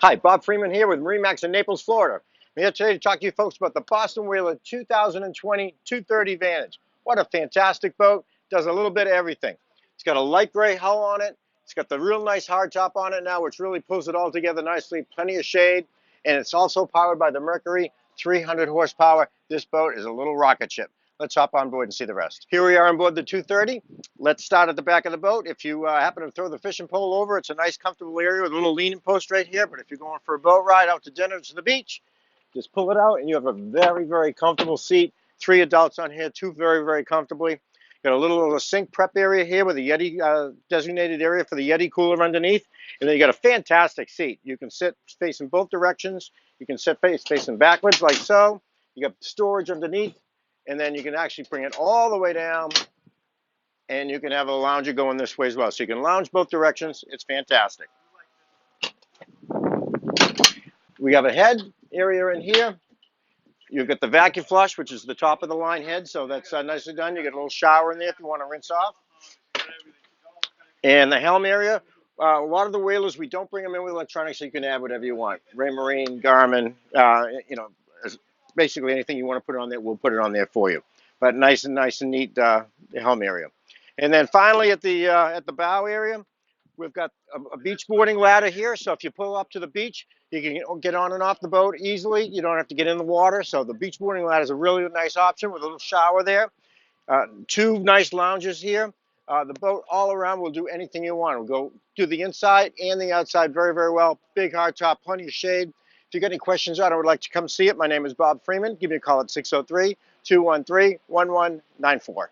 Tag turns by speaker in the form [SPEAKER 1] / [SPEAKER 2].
[SPEAKER 1] Hi, Bob Freeman here with MarineMax in Naples, Florida. I'm here today to talk to you folks about the Boston Whaler 2020 230 Vantage. What a fantastic boat. Does a little bit of everything. It's got a light gray hull on it. It's got the real nice hardtop on it now, which really pulls it all together nicely. Plenty of shade. And it's also powered by the Mercury 300 horsepower. This boat is a little rocket ship. Let's hop on board and see the rest. Here we are on board the 230. Let's start at the back of the boat. If you happen to throw the fishing pole over, it's a nice comfortable area with a little leaning post right here. But if you're going for a boat ride out to dinner to the beach, just pull it out and you have a very, very comfortable seat. 3 adults on here, 2 very, very comfortably. Got a little sink prep area here with a Yeti designated area for the Yeti cooler underneath. And then you got a fantastic seat. You can sit facing both directions. You can sit facing backwards like so. You got storage underneath. And then you can actually bring it all the way down and you can have a lounger going this way as well. So you can lounge both directions. It's fantastic. We have a head area in here. You've got the vacuum flush, which is the top of the line head. So that's nicely done. You get a little shower in there if you want to rinse off. And the helm area, a lot of the whalers, we don't bring them in with electronics, so you can add whatever you want. Raymarine, Garmin, basically anything you want to put on there, we'll put it on there for you. But nice and neat helm area. And then finally at the bow area, we've got a beach boarding ladder here. So if you pull up to the beach, you can get on and off the boat easily. You don't have to get in the water. So the beach boarding ladder is a really nice option with a little shower there. 2 nice lounges here. The boat all around will do anything you want. We'll go do the inside and the outside very, very well. Big hard top, plenty of shade. If you got any questions on it or would like to come see it, my name is Bob Freeman. Give me a call at 603-213-1194.